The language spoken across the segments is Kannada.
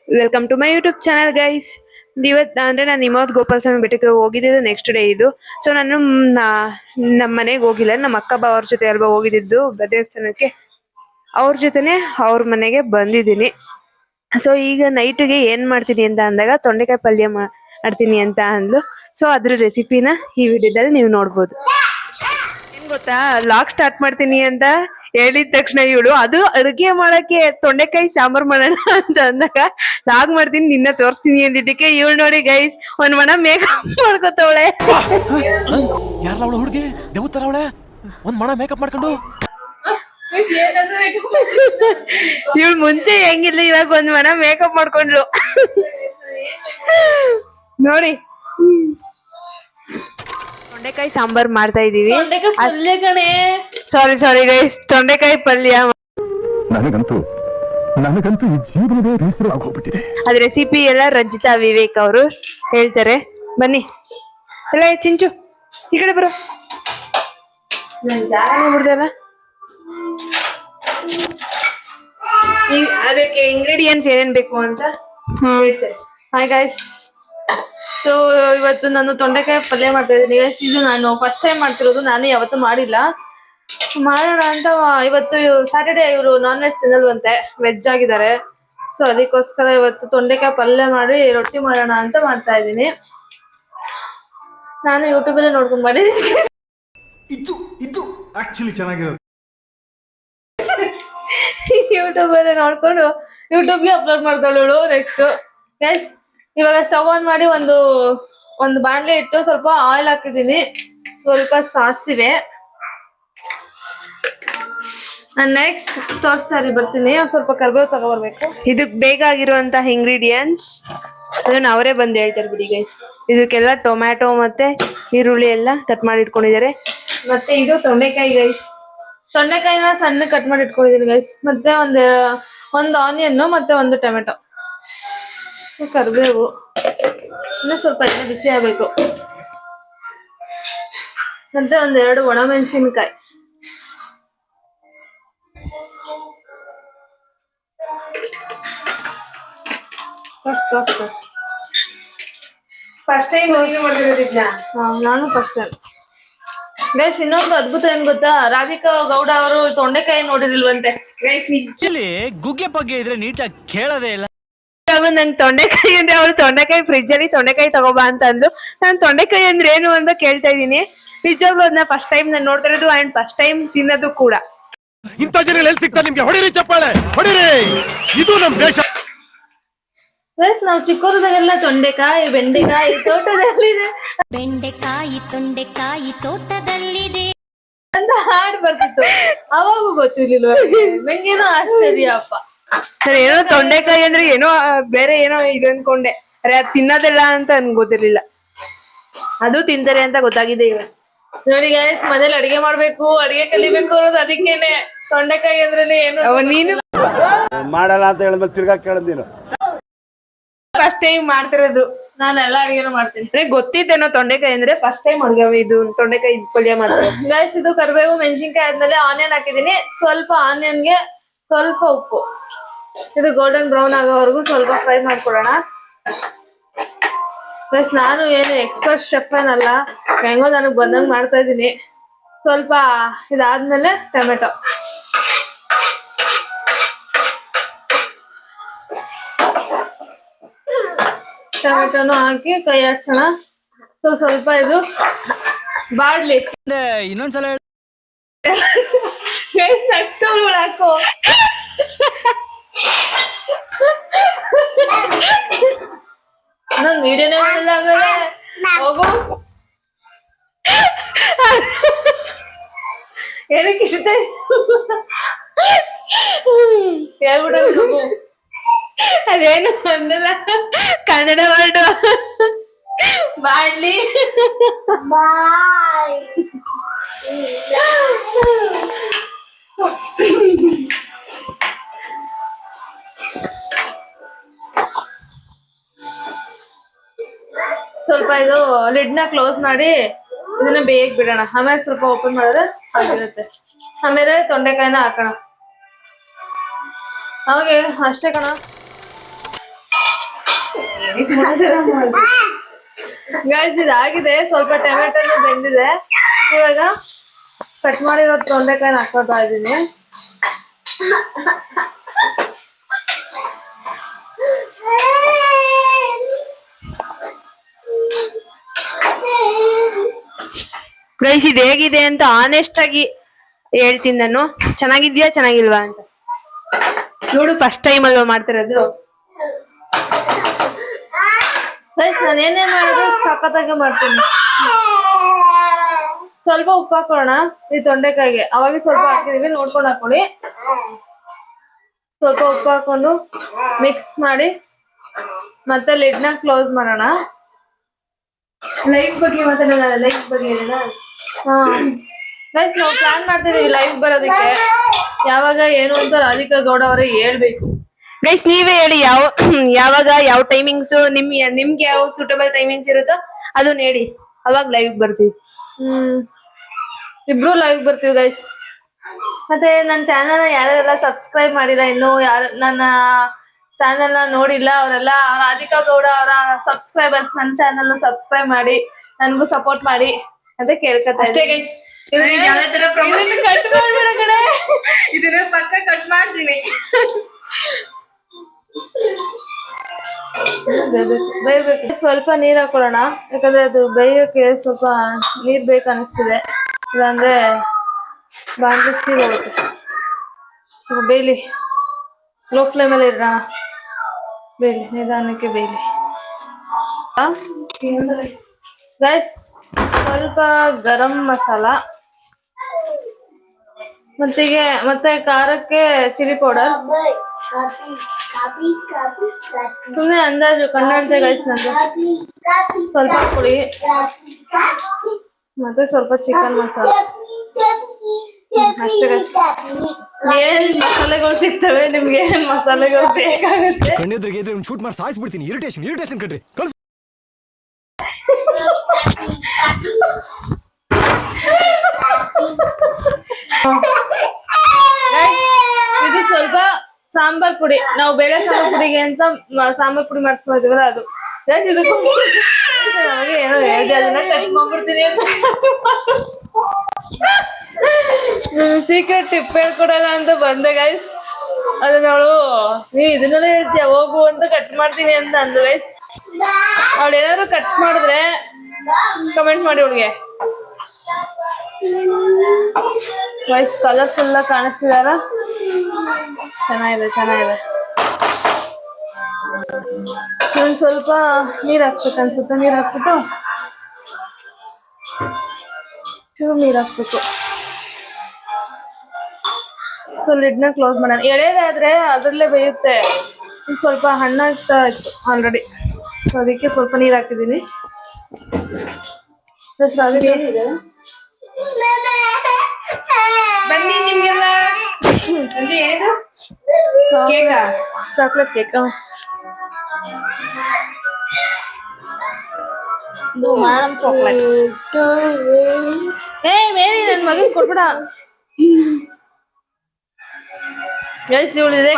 Welcome to my YouTube channel guys. ಇವತ್ತು ಅಂದರೆ ನಾನು ನಿಮ್ಮವ್ರ ಗೋಪಾಲಸ್ವಾಮಿ ಬೆಟ್ಟಕ್ಕೆ ಹೋಗಿದ್ದಿದ್ದು ನೆಕ್ಸ್ಟ್ ಡೇ ಇದು. ಸೊ ನಾನು ನಮ್ಮ ಮನೆಗೆ ಹೋಗಿಲ್ಲ, ನಮ್ಮ ಅಕ್ಕ ಬಾ ಅವ್ರ ಜೊತೆ ಅಲ್ವಾ ಹೋಗಿದ್ದು ದೇವಸ್ಥಾನಕ್ಕೆ. ಅವ್ರ ಜೊತೆನೆ ಅವ್ರ ಮನೆಗೆ ಬಂದಿದ್ದೀನಿ. ಸೊ ಈಗ ನೈಟಿಗೆ ಏನ್ ಮಾಡ್ತೀನಿ ಅಂತ ಅಂದಾಗ ತೊಂಡೆಕಾಯಿ ಪಲ್ಯ ಮಾಡ್ತೀನಿ ಅಂತ ಅಂದ್ಲು. ಸೊ ಅದ್ರ ರೆಸಿಪಿನ ಈ ವಿಡಿಯೋದಲ್ಲಿ ನೀವು ನೋಡ್ಬೋದು. ಏನ್ ಗೊತ್ತಾ, ಲಾಗ್ ಸ್ಟಾರ್ಟ್ ಮಾಡ್ತೀನಿ ಅಂತ ಹೇಳಿದ ತಕ್ಷಣ ಇವಳು ಅದು ಅಡುಗೆ ಮಾಡಕ್ಕೆ ತೊಂಡೆಕಾಯಿ ಸಾಂಬಾರ್ ಮಾಡೋಣ ಅಂತ ಅಂದಾಗ ಲಾಗ್ ಮಾಡ್ತೀನಿ ನಿನ್ನ ತೋರಿಸ್ತೀನಿ ಅಂದಿದ್ದಕ್ಕೆ ಇವಳು ನೋಡಿ ಗೈಸ್ ಒಂದ್ ಮನ ಮೇಕಪ್ ಮಾಡ್ಕೊತವಳೆ. ಯಾರವಳು ಹುಡುಗಿ ದೇವತರ ಅವಳೆ ಒಂದ್ ಮಣ ಮೇಕಪ್ ಮಾಡ್ಕೊಂಡು. ಇವಳು ಮುಂಚೆ ಹೆಂಗಿಲ್ಲ, ಇವಾಗ ಒಂದ್ ಮನ ಮೇಕಪ್ ಮಾಡ್ಕೊಂಡ್ಲು ನೋಡಿ. ತೊಂಡೆಕಾಯಿ ಸಾಂಬಾರ್ ಮಾಡ್ತಾ ಇದೀವಿ. ಸಾರಿ ಗೈಸ್, ತೊಂಡೆಕಾಯಿ ಪಲ್ಯ. ನನಗಂತೂ ಈ ಜೀವನವೇ ಬೇಸರವಾಗಿ ಹೋಗ್ಬಿಟ್ಟಿದೆ. ಅದ್ ರೆಸಿಪಿ ಎಲ್ಲ ರಂಜಿತಾ ವಿವೇಕ್ ಅವರು ಹೇಳ್ತಾರೆ. ಬನ್ನಿ ಎಲ್ಲ ಚಿಂಚು ಈ ಕಡೆ ಬರೋ. ನನ್ ಜಾಗ ನೋಡ್ಬಿಡ್ದಲ್ಲ. ಅದಕ್ಕೆ ಇಂಗ್ರೀಡಿಯೆಂಟ್ಸ್ ಏನೇನ್ ಬೇಕು ಅಂತ ಹೇಳ್ತಾರೆ. ಹಾಯ್ ಗೈಸ್, ಸೊ ಇವತ್ತು ನಾನು ತೊಂಡೆಕಾಯಿ ಪಲ್ಯ ಮಾಡ್ತಾ ಇದ್ದೀನಿ ಗೈಸ್. ಇದು ನಾನು ಫಸ್ಟ್ ಟೈಮ್ ಮಾಡ್ತಿರೋದು, ನಾನು ಯಾವತ್ತೂ ಮಾಡಿಲ್ಲ. ಮಾಡೋಣ ಅಂತ ಇವತ್ತು ಸ್ಯಾಟರ್ಡೇ ಇವರು ನಾನ್ ವೆಜ್ ತಿನ್ನಲ್ವಂತೆ, ವೆಜ್ ಆಗಿದ್ದಾರೆ. ಸೊ ಅದಕ್ಕೋಸ್ಕರ ಇವತ್ತು ತೊಂಡೆಕಾಯಿ ಪಲ್ಯ ಮಾಡಿ ರೊಟ್ಟಿ ಮಾಡೋಣ ಅಂತ ಮಾಡ್ತಾ ಇದ್ದೀನಿ. ನಾನು ಯೂಟ್ಯೂಬ್ ಅಲ್ಲಿ ನೋಡ್ಕೊಂಡ್ ಮಾಡಿದ್ದೀನಿ. ಇದು ಆಕ್ಚುಲಿ ಚೆನ್ನಾಗಿರೋದು. ಯೂಟ್ಯೂಬ್ ಅಲ್ಲಿ ನೋಡ್ಕೊಂಡು ಯೂಟ್ಯೂಬ್ಗೆ ಅಪ್ಲೋಡ್ ಮಾಡ್ಕೊಳ್ಳೋಳು. ನೆಕ್ಸ್ಟ್ ಗೈಸ್, ಇವಾಗ ಸ್ಟವ್ ಆನ್ ಮಾಡಿ ಒಂದು ಬಾಣಲೆ ಇಟ್ಟು ಸ್ವಲ್ಪ ಆಯಿಲ್ ಹಾಕಿದ್ದೀನಿ, ಸ್ವಲ್ಪ ಸಾಸಿವೆ. ನೆಕ್ಸ್ಟ್ ತೋರಿಸ್ತಾ ಬರ್ತೀನಿ, ಸ್ವಲ್ಪ ಕರಿಬೇವು ತಗೊಬರ್ಬೇಕು. ಇದಕ್ಕೆ ಬೇಕಾಗಿರುವಂತಹ ಇಂಗ್ರೀಡಿಯೆಂಟ್ಸ್ ಅದನ್ನ ಅವರೇ ಬಂದು ಹೇಳ್ತಾರೆ ಬಿಡಿ ಗೈಸ್. ಇದಕ್ಕೆಲ್ಲ ಟೊಮ್ಯಾಟೊ ಮತ್ತೆ ಈರುಳ್ಳಿ ಎಲ್ಲ ಕಟ್ ಮಾಡಿ ಇಟ್ಕೊಂಡಿದ್ದಾರೆ. ಮತ್ತೆ ಇದು ತೊಂಡೆಕಾಯಿ ಗೈಸ್, ತೊಂಡೆಕಾಯಿನ ಸಣ್ಣ ಕಟ್ ಮಾಡಿ ಇಟ್ಕೊಂಡಿದ್ದೀನಿ ಗೈಸ್. ಮತ್ತೆ ಒಂದು ಆನಿಯನ್ ಮತ್ತೆ ಒಂದು ಟೊಮೆಟೊ, ಕರಿಬೇವು, ಇನ್ನು ಸ್ವಲ್ಪ ಎಣ್ಣೆ ಬಿಸಿ ಆಗ್ಬೇಕು. ಮತ್ತೆ 2 ಒಣಮೆಣಸಿನಕಾಯಿ. ಫಸ್ಟ್ ಟೈಮ್ ಮಾಡಿರೋದಿದ್ನ ನಾನು ಫಸ್ಟ್ ಟೈಮ್ ಗೈಸ್. ಇನ್ನೊಂದು ಅದ್ಭುತ ಏನ್ ಗೊತ್ತಾ, ರಾಧಿಕಾ ಗೌಡ ಅವರು ತೊಂಡೆಕಾಯಿ ನೋಡಿರ್ಲಿಲ್ವಂತೆ ಗೈಸ್. ನಿಜಲಿ ಗುಗ್ಗೆ ಪಗ್ಗೆ ಇದ್ರೆ ನೀಟಾಗಿ ಕೇಳೋದೇ ಇಲ್ಲ. ನಂಗೆ ತೊಂಡೆಕಾಯಿ ಅಂದ್ರೆ ಅವಳು ತೊಂಡೆಕಾಯಿ ಫ್ರಿಜ್ ಅಲ್ಲಿ ತೊಂಡೆಕಾಯಿ ತಗೋಬಾ ಅಂತ ಅಂದ್ಲು. ನಾನು ತೊಂಡೆಕಾಯಿ ಅಂದ್ರೆ ಏನು ಅಂತ ಕೇಳ್ತಾ ಇದೀನಿ. ನಿಜವಾಗ್ಲೂ ಅದನ್ನ ಫಸ್ಟ್ ಟೈಮ್ ನಾನು ನೋಡ್ತಾ ಇರೋದು ಅಂಡ್ ಫಸ್ಟ್ ಟೈಮ್ ತಿನ್ನೋದು ಕೂಡ. ಇಂಥ ಜನ ಎಲ್ಲಿ ಸಿಗ್ತಾರೆ ನಿಮ್ಗೆ? ಹೊಡಿರಿ ಚಪ್ಪಾಳೆ, ಹೊಡಿರಿ. ಇದು ನಮ್ ದೇಶ. ನಾವು ಚಿಕ್ಕವರದಾಗೆಲ್ಲ ತೊಂಡೆಕಾಯಿ ಬೆಂಡೆಕಾಯಿ ತೋಟದಲ್ಲಿದೆ, ತೊಂಡೆಕಾಯಿ ತೋಟದಲ್ಲಿದೆ ಅಂತ ಹಾಡು ಬರ್ತಿತ್ತು. ಅವಾಗೂ ಗೊತ್ತಿರ್ಲಿಲ್ವ ನಂಗೇನೋ ಆಶ್ಚರ್ಯಪ್ಪ. ಏನೋ ತೊಂಡೆಕಾಯಿ ಅಂದ್ರೆ ಏನೋ ಬೇರೆ ಏನೋ ಇದು ಅನ್ಕೊಂಡೆ, ಅರೆ ಅದ್ ತಿನ್ನೋದಿಲ್ಲ ಅಂತ ಗೊತ್ತಿರ್ಲಿಲ್ಲ. ಅದು ತಿಂತಾರೆ ಅಂತ ಗೊತ್ತಾಗಿದೆ ಇವಾಗ. ನೋಡಿ ಗೈಸ್, ಮನೇಲಿ ಅಡಿಗೆ ಮಾಡ್ಬೇಕು, ಅಡಿಗೆ ಕಲಿಬೇಕು ಅನ್ನೋದು ಅದಕ್ಕೇನೆ. ತೊಂಡೆಕಾಯಿ ಅಂದ್ರೆ ಏನು ನೀನು ಮಾಡಲ್ಲ ಅಂತ ಹೇಳಿದ್ಮೇಲೆ ತಿರ್ಗಾ ಕೇಳದ್ ನೀನು. ಫಸ್ಟ್ ಟೈಮ್ ಮಾಡ್ತಿರೋದು, ನಾನು ಎಲ್ಲ ಅಡಿಗೆನೂ ಮಾಡ್ತೀನಿ. ಗೊತ್ತಿತ್ತೇನೋ ತೊಂಡೆಕಾಯಿ ಅಂದ್ರೆ, ಫಸ್ಟ್ ಟೈಮ್ ಅಡ್ಗೆ ಇದು ತೊಂಡೆಕಾಯಿ ಪಲ್ಯ ಮಾಡ್ತಾರೆ ಗೈಸ್. ಇದು ಕರಿಬೇವು ಮೆಣಸಿನ್ಕಾಯಿ ಆದ್ಮೇಲೆ ಆನಿಯನ್ ಹಾಕಿದೀನಿ. ಸ್ವಲ್ಪ ಆನಿಯನ್ಗೆ ಸ್ವಲ್ಪ ಉಪ್ಪು, ಇದು ಗೋಲ್ಡನ್ ಬ್ರೌನ್ ಆಗೋವರೆಗೂ ಸ್ವಲ್ಪ ಫ್ರೈ ಮಾಡ್ಕೊಡೋಣ. ಪ್ಲಸ್ ನಾನು ಏನು ಎಕ್ಸ್ಪರ್ಟ್ ಶೆಫ್ ಏನಲ್ಲ, ಹೆಂಗೋ ನನಗೆ ಬಂದಂಗೆ ಮಾಡ್ತಾ ಇದ್ದೀನಿ. ಸ್ವಲ್ಪ ಇದಾದ್ಮೇಲೆ ಟೊಮೆಟೊನು ಹಾಕಿ ಕೈ ಆಡ್ಸೋಣ. ಸ್ವಲ್ಪ ಇದು ಬಾಡ್ಲಿ. ಇನ್ನೊಂದ್ಸಲ ಹಾಕೋ. ನಾನು ವಿಡಿಯೋನೇ ಮಾಡಿಲ್ಲ ಆಮೇಲೆ ಹೋಗು. ಏನಕ್ಕೆ ಇಷ್ಟ ಹೇಳ್ಬಿಡ. ಅದೇನು ಅಂದಲ್ಲ ಕನ್ನಡ ವರ್ಡ್ ಬಾಡ್ಲಿ. ಸ್ವಲ್ಪ ಇದು ಲಿಡ್ನ ಕ್ಲೋಸ್ ಮಾಡಿ ಇದನ್ನ ಬೇಗ ಬಿಡೋಣ. ಆಮೇಲೆ ಸ್ವಲ್ಪ ಓಪನ್ ಮಾಡಿದ್ರೆ ಆಗಿರುತ್ತೆ. ಆಮೇಲೆ ತೊಂಡೆಕಾಯಿನ ಹಾಕೋಣ. ಅವಾಗೆ ಅಷ್ಟೇ ಕಣ. ಗೈಸ್ ಇದಾಗಿದೆ, ಸ್ವಲ್ಪ ಟೊಮೆಟೊನು ಬೆಂದಿದೆ. ಇವಾಗ ಕಟ್ ಮಾಡಿರೋ ತೊಂಡೆಕಾಯಿನ ಹಾಕೋತಾ ಇದೀನಿ. ಗೈಸ್ ಇದು ಹೇಗಿದೆ ಅಂತ ಆನೆಸ್ಟ್ ಆಗಿ ಹೇಳ್ತೀನಿ ನಾನು. ಚೆನ್ನಾಗಿದ್ಯಾ ಚೆನ್ನಾಗಿಲ್ವಾ ಅಂತ ನೋಡು. ಫಸ್ಟ್ ಟೈಮ್ ಅಲ್ವಾ ಮಾಡ್ತಿರೋದು. ಗೈಸ್ ನಾನು ಏನೇ ಮಾಡಿದ್ರು ಸಖತ್ತಾಗಿ ಮಾಡ್ತೀನಿ. ಸ್ವಲ್ಪ ಉಪ್ಪು ಹಾಕೋಣ ಈ ತೊಂಡೆಕಾಯಿಗೆ. ಅವಾಗ ಸ್ವಲ್ಪ ಹಾಕಿದೀವಿ, ನೋಡ್ಕೊಂಡು ಹಾಕೊಳ್ಳಿ. ಸ್ವಲ್ಪ ಉಪ್ಪು ಹಾಕೊಂಡು ಮಿಕ್ಸ್ ಮಾಡಿ ಮತ್ತೆ ಲಿಡ್ನ ಕ್ಲೋಸ್ ಮಾಡೋಣ. ಲೈಫ್ ಬಗ್ಗೆ ಮಾತಾಡೋಣ. ಲೈಫ್ ಬಗ್ಗೆ ಹೇಳೋಣ. ಹಾ ಗೈಸ್ ನಾವು ಪ್ಲಾನ್ ಮಾಡ್ತಿದೀವಿ ಲೈವ್ ಬರೋದಕ್ಕೆ. ಯಾವಾಗ ಏನು ಅಂತ ರಾಧಿಕಾ ಗೌಡ ಅವರೇ ಹೇಳ್ಬೇಕು. ಗೈಸ್ ನೀವೇ ಹೇಳಿ ಯಾವಾಗ ಯಾವ ಟೈಮಿಂಗ್ಸ್ ನಿಮ್ಗೆ ಯಾವ ಸೂಟಬಲ್ ಟೈಮಿಂಗ್ಸ್ ಇರುತ್ತೋ ಅದನ್ನ ಹೇಳಿ, ಅವಾಗ ಲೈವ್ ಬರ್ತೀವಿ. ಇಬ್ರು ಲೈವ್ ಬರ್ತೀವಿ ಗೈಸ್. ಮತ್ತೆ ನನ್ನ ಚಾನಲ್ ಯಾರೆಲ್ಲ ಸಬ್ಸ್ಕ್ರೈಬ್ ಮಾಡಿಲ್ಲ, ಇನ್ನು ಯಾರು ನನ್ನ ಚಾನೆಲ್ ನೋಡಿಲ್ಲ ಅವರೆಲ್ಲ ರಾಧಿಕಾ ಗೌಡ ಅವರ ಸಬ್ಸ್ಕ್ರೈಬರ್ಸ್ ನನ್ನ ಚಾನೆಲ್ ಸಬ್ಸ್ಕ್ರೈಬ್ ಮಾಡಿ ನನ್ಗೂ ಸಪೋರ್ಟ್ ಮಾಡಿ ಅಂತ ಕೇಳ್ಕೊತಾ ಇದ್ದೀನಿ. ಕಟ್ ಮಾಡ್ಬೇಡ ಕಡೆ, ಇದನ್ನ ಪಕ್ಕ ಕಟ್ ಮಾಡ್ತೀನಿ. ಬೇಯಬೇಕು. ಸ್ವಲ್ಪ ನೀರ್ ಹಾಕೊಳ್ಳೋಣ, ಯಾಕಂದ್ರೆ ಅದು ಬೇಯೋಕೆ ಸ್ವಲ್ಪ ನೀರ್ ಬೇಕು ಅನಿಸ್ತಿದೆ. ಇಲ್ಲಾಂದ್ರೆ ಬಾಂಡ್ಲಿ ಹೋಗುತ್ತೆ. ಸ್ವಲ್ಪ ಬೇಯ್ಲಿ, ಲೋ ಫ್ಲೇಮಲ್ಲಿ ಇರೋಣ. ಬೇಯ್ಲಿ, ನಿಧಾನಕ್ಕೆ ಬೇಯ್ಲಿ. ಗೈಸ್ ಸ್ವಲ್ಪ ಗರಂ ಮಸಾಲ, ಮತ್ತೆ ಖಾರಕ್ಕೆ ಚಿಲ್ಲಿ ಪೌಡರ್. ಸುಮ್ಮನೆ ಅಂದಾಜು ಕಣ್ಣಾಡ್ತೆ ಗೈಸ್ ನಂದು. ಸ್ವಲ್ಪ ಪುಡಿ ಮತ್ತೆ ಸ್ವಲ್ಪ ಚಿಕನ್ ಮಸಾಲ ಅಷ್ಟೇ ಗೈಸ್. ಏನ್ ಮಸಾಲೆಗಳು ಸಿಗ್ತವೆ, ನಿಮ್ಗೆ ಏನ್ ಮಸಾಲೆಗಳು ಬೇಕಾಗುತ್ತೆ. ಕಣ್ಣೆದ್ರಿಗೆ ಇದ್ರೆ ಶೂಟ್ ಮಾಡಿ ಸಾಯಿಸ್ಬಿಡ್ತೀನಿ. ಇರಿಟೇಷನ್ ಕಣ್ರಿ. ಇದು ಸ್ವಲ್ಪ ಸಾಂಬಾರ್ ಪುಡಿ. ನಾವು ಬೇಳೆ ಸಾಂಬಾರ್ ಪುಡಿಗೆ ಅಂತ ಸಾಂಬಾರ್ ಪುಡಿ ಮಾಡಿಸ್ಕೊಳ್ತೀವಲ್ಲ ಅದು. ಇದಕ್ಕೂ ನಮಗೆ ಏನೋ ಹೇಳಿದೆ, ಅದನ್ನ ಕಟ್ ಮಾಡ್ಬಿಡ್ತೀನಿ ಅಂತ. ಸೀಕ್ರೆಟ್ ಟಿಪ್ ಹೇಳ್ಕೊಡಲ್ಲ ಅಂತ ಬಂದೆ ಗೈಸ್. ಅದನ್ನ ಅವಳು ನೀ ಇದನ್ನೆಲ್ಲ ಹೇಳ್ತೀಯ ಹೋಗು ಅಂತ ಕಟ್ ಮಾಡ್ತೀನಿ ಅಂತ ಅಂದು ಗೈಸ್. ಅವಳು ಏನಾದ್ರು ಕಟ್ ಮಾಡಿದ್ರೆ ಕಮೆಂಟ್ ಮಾಡಿ ಅವಳಿಗೆ. ವೈಸ್ ಕಲರ್ಫುಲ್ ಕಾಣಿಸ್ತಿದಾರ. ಚೆನ್ನಾಗಿದೆ. ನಾನು ಸ್ವಲ್ಪ ನೀರ್ ಹಾಕ್ಬೇಕು ಅನ್ಸುತ್ತೆ. ನೀರ್ ಹಾಕ್ಬಿಟ್ಟು ನೀರ್ ಹಾಕ್ಬೇಕು. ಸೊ ಲಿಡ್ನ ಕ್ಲೋಸ್ ಮಾಡೋಣ. ಎಳೆದಾದ್ರೆ ಅದ್ರಲ್ಲೇ ಬೇಯುತ್ತೆ. ಸ್ವಲ್ಪ ಹಣ್ಣಾಗ್ತಾ ಇತ್ತು ಆಲ್ರೆಡಿ, ಸೊ ಅದಕ್ಕೆ ಸ್ವಲ್ಪ ನೀರ್ ಹಾಕಿದೀನಿ. ಬನ್ನಿ ನಿಮ್ಗೆಲ್ಲ ಏನಿದು ಕೇಕಾ? Chocolate cake. Madam chocolate. Mary ನನ್ ಮಗನ್ ಕೊಡ್ಬೇಡ. ಗೈಸ್ ಇವಳಿದೆ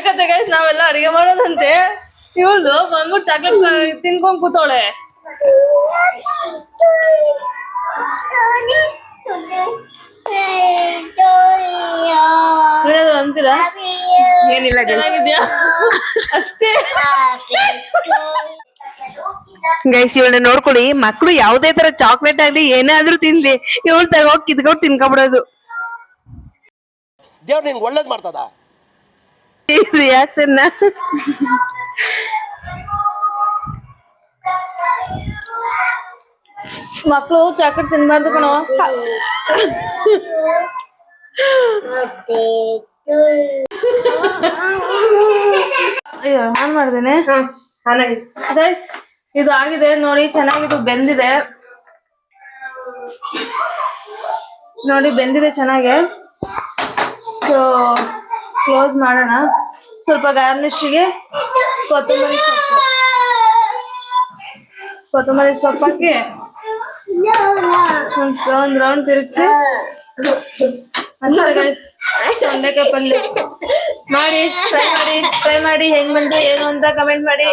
ಕತೆ ಗೈಸ್. ನಾವೆಲ್ಲ ಅಡಿಗೆ ಮಾಡೋದಂತೆ, ಇವಳ್ದು ಬಂದ್ಬಿಟ್ಟು ಚಾಕ್ಲೇಟ್ ತಿನ್ಕೊಂಡ್ ಕೂತವಳೆ. ಅಂತೀರಾ? ಏನಿಲ್ಲ ಚೆನ್ನಾಗಿದ್ಯಾ ಅಷ್ಟೇ ಗೈಸ್. ಇವಳನ್ನ ನೋಡ್ಕೊಳ್ಳಿ, ಮಕ್ಳು ಯಾವ್ದೇ ತರ ಚಾಕ್ಲೇಟ್ ಆಗ್ಲಿ ಏನಾದ್ರೂ ತಿನ್ಲಿ, ಇವಳು ತಗೋಗಿ ಕಿತ್ಕೊಂಡು ತಿನ್ಕೊಬಿಡೋದು. ದೇವ್ರು ನಿಂಗೆ ಒಳ್ಳೇದ್ ಮಾಡ್ತದ. ರಿಯಾಕ್ಷನ್ ಮಕ್ಳು ಚಾಕ್ಲೇಟ್ ತಿನ್ಬಾರ್ದು ಕಣೋ. ಅಯ್ಯೋ ಆನ್ ಮಾಡ್ದೇನೆ. ಗೈಸ್ ಇದು ಆಗಿದೆ ನೋಡಿ, ಚೆನ್ನಾಗಿದು ಬೆಂದಿದೆ ನೋಡಿ, ಬೆಂದಿದೆ ಚೆನ್ನಾಗೆ. ಸೊ ಕ್ಲೋಸ್ ಮಾಡೋಣ. ಸ್ವಲ್ಪ ಗಾರ್ನಿಶ್ಗೆ ಕೊತ್ತಂಬರಿ ಸೊಪ್ಪು ಹಾಕಿ ಒಂದು ರೌಂಡ್ ತಿರುಗಿಸಿ ಅಷ್ಟೇ ಗೈಸ್ ತೊಂಡೆಕಾಯಿ ಪಲ್ಯ ಮಾಡಿ ಟ್ರೈ ಮಾಡಿ ಹೆಂಗ್ ಬಂತು ಏನು ಅಂತ ಕಮೆಂಟ್ ಮಾಡಿ